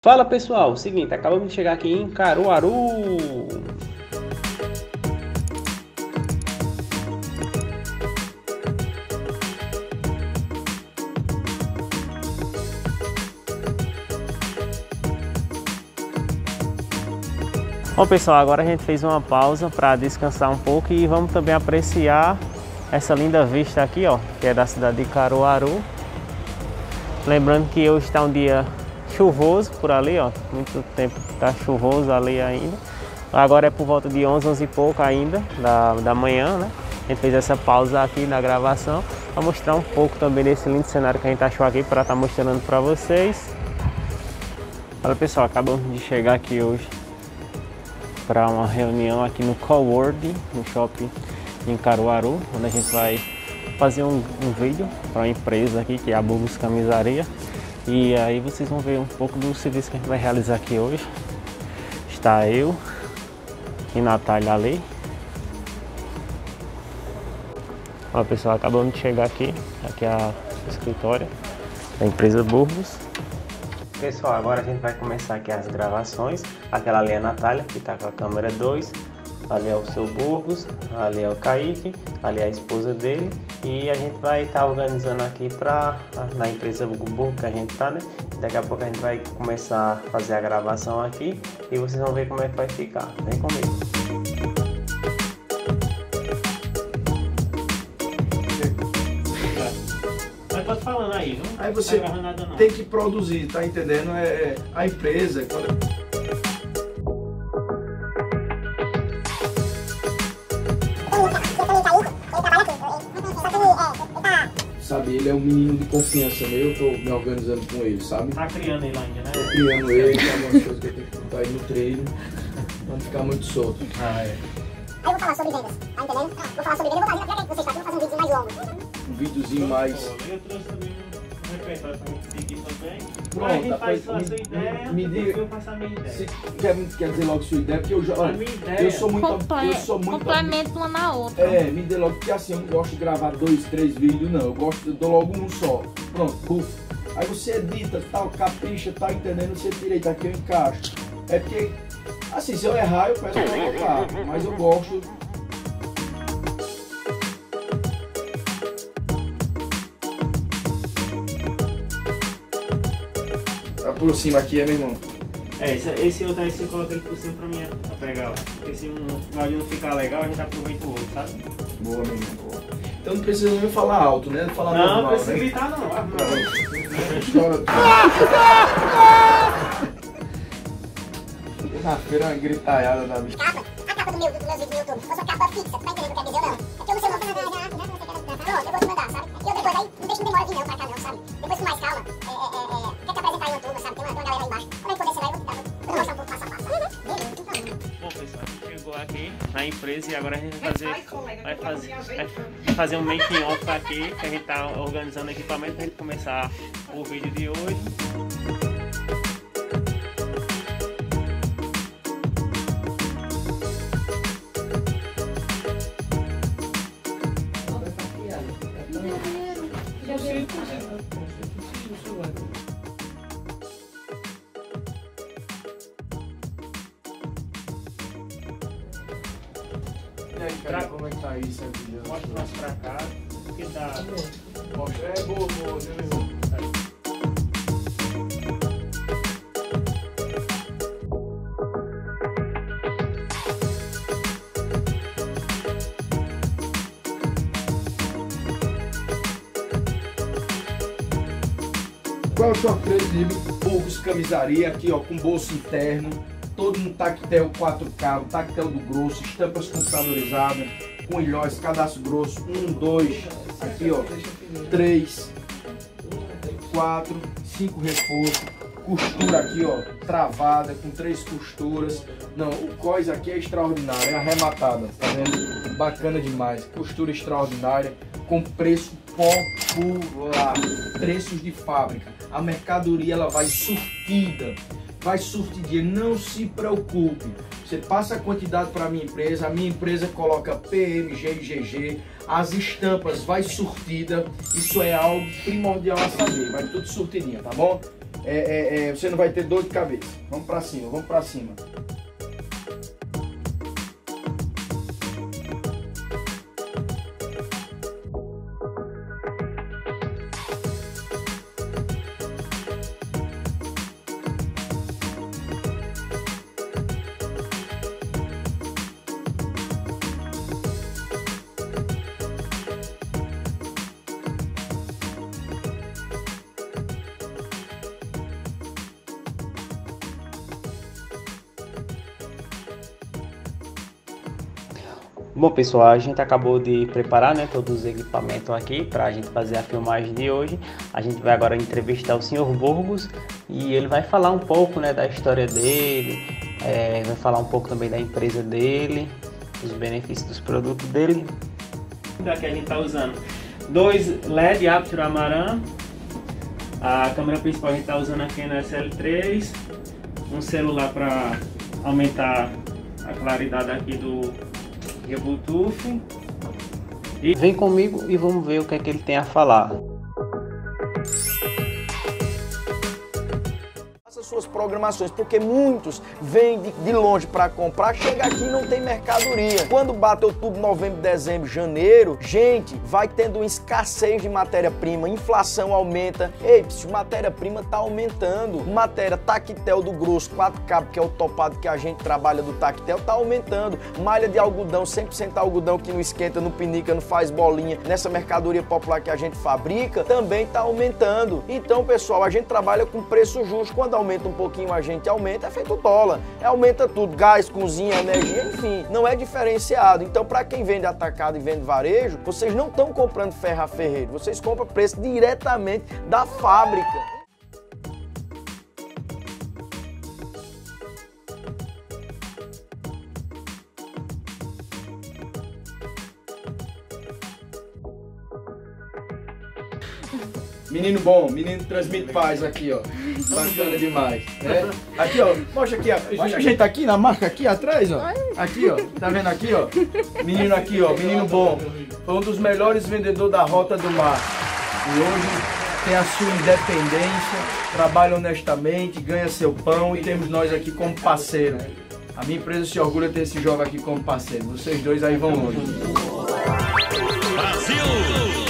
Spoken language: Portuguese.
Fala pessoal, seguinte, acabamos de chegar aqui em Caruaru. Bom pessoal, agora a gente fez uma pausa para descansar um pouco e vamos também apreciar essa linda vista aqui, ó, que é da cidade de Caruaru. Lembrando que hoje está um dia chuvoso por ali, ó, muito tempo está chuvoso ali ainda. Agora é por volta de 11 e pouco ainda da manhã, né? A gente fez essa pausa aqui na gravação para mostrar um pouco também desse lindo cenário que a gente achou aqui para estar mostrando para vocês. Olha pessoal, acabamos de chegar aqui hoje para uma reunião aqui no Coworld, no shopping em Caruaru, onde a gente vai fazer um vídeo para uma empresa aqui que é a Burgos Camisaria. E aí vocês vão ver um pouco do serviço que a gente vai realizar aqui hoje. Está eu e Natália ali. Ó pessoal, acabamos de chegar aqui é o escritório da empresa Burgos. Pessoal, agora a gente vai começar aqui as gravações. Aquela ali é a Natália, que está com a câmera 2. Ali é o seu Burgos, ali é o Kaique, ali é a esposa dele. E a gente vai estar organizando aqui na empresa Burgos que a gente está, né? Daqui a pouco a gente vai começar a fazer a gravação aqui e vocês vão ver como é que vai ficar. Vem comigo. Mas pode falando aí, não? Aí você tem que produzir, tá entendendo? A empresa. Sabe, ele é um menino de confiança meu, eu tô me organizando com ele, sabe? Tá criando ele ainda, né? Tô criando ele, tem algumas coisas que eu tenho que botar aí no treino, pra não ficar muito solto. Aí eu vou falar sobre vendas, tá entendendo? Vou falar sobre vendas, eu vou fazer, vocês fazem um videozinho mais longo. Um videozinho mais... Eu trouxe também um repertório pra gente seguir também. Pronto, a gente faz a sua ideia, me diga, eu faço a minha ideia. Se quer dizer logo sua ideia, porque eu já... Eu sou muito... Complemento uma na outra. Me dê logo, porque assim, eu não gosto de gravar 2, 3 vídeos, não. Eu dou logo um só. Pronto, puf. Aí você edita, tal, capricha, tá entendendo? Você direito aqui eu encaixo. É porque, assim, se eu errar, eu peço pra colocar. Mas eu gosto... Por cima aqui, meu irmão. Esse outro aí você coloca ele por cima pra mim pegar, ó. Porque se o áudio não ficar legal, a gente aproveita o outro, sabe? Boa, meu irmão, boa. Então não precisa nem falar alto, né? Falar normal, não precisa né? gritar, não. Na feira, uma gritaiada da bicha. A capa do meu vídeo no YouTube, fosse uma capa fixa, tu tá entendendo o que eu quero dizer ou não? É porque eu não sei o nome, pronto, eu vou te mandar, sabe? E eu depois aí, não deixa que demora vir não pra cá não, sabe? Depois com mais calma, quer te apresentar aí no YouTube, sabe? Tem uma galera aí embaixo. Como é que poder ser lá, eu vou mostrar um pouco passo a passo. Bom pessoal, a gente chegou aqui na empresa e agora a gente vai fazer um making off aqui, que a gente tá organizando equipamento pra gente começar o vídeo de hoje. E aí, cara, como é que tá aí, Sérgio? Mostra o nosso pra cá, que tá... Mostra, boa, meu irmão. Qual é o short de Burgos Camisaria, aqui ó, com bolso interno, todo um tactel 4K, um tactel do grosso, estampas computadorizadas, com ilhóis, cadastro grosso, 1, 2, aqui ó, 3, 4, 5 reforços, costura aqui ó, travada, com 3 costuras. Não, o cós aqui é extraordinário, é arrematada, tá vendo? Bacana demais, costura extraordinária, com preço popular, preços de fábrica. A mercadoria ela vai surtida, vai surtidinha, não se preocupe. Você passa a quantidade para a minha empresa coloca PMG e GG, as estampas vai surtida, isso é algo primordial a saber, vai tudo surtidinha, tá bom? você não vai ter dor de cabeça. Vamos pra cima, vamos pra cima. Bom pessoal, a gente acabou de preparar, né, todos os equipamentos aqui para a gente fazer a filmagem de hoje. A gente vai agora entrevistar o Sr. Burgos e ele vai falar um pouco, né, da história dele, vai falar um pouco também da empresa dele, os benefícios dos produtos dele. Aqui a gente está usando 2 LED Aperture Amaran, a câmera principal a gente está usando aqui na SL3, um celular para aumentar a claridade aqui do Bluetooth. E vem comigo e vamos ver o que é que ele tem a falar. Suas programações, porque muitos vêm de longe para comprar, chega aqui e não tem mercadoria. Quando bate outubro, novembro, dezembro, janeiro, gente, vai tendo uma escassez de matéria-prima, inflação aumenta. Ei, matéria-prima tá aumentando. Matéria Tactel do grosso, 4 cabos, que é o topado que a gente trabalha do Tactel, tá aumentando. Malha de algodão, 100% algodão que não esquenta, não pinica, não faz bolinha, nessa mercadoria popular que a gente fabrica, também tá aumentando. Então, pessoal, a gente trabalha com preço justo. Quando aumenta um pouquinho, a gente aumenta, é feito dólar, aumenta tudo, gás, cozinha, energia, enfim, não é diferenciado. Então, para quem vende atacado e vende varejo, vocês não estão comprando ferro a ferreiro, vocês compram preço diretamente da fábrica. Menino bom, menino transmite paz aqui, ó. Bacana demais. Né? Aqui, ó, mostra aqui, ó. Mostra a gente aqui na marca, aqui atrás, ó. Aqui, ó. Tá vendo aqui, ó? Menino aqui, ó. Menino bom. Foi um dos melhores vendedores da Rota do Mar. E hoje tem a sua independência, trabalha honestamente, ganha seu pão e temos nós aqui como parceiro. A minha empresa se orgulha de ter esse jovem aqui como parceiro. Vocês dois aí vão longe. Brasil!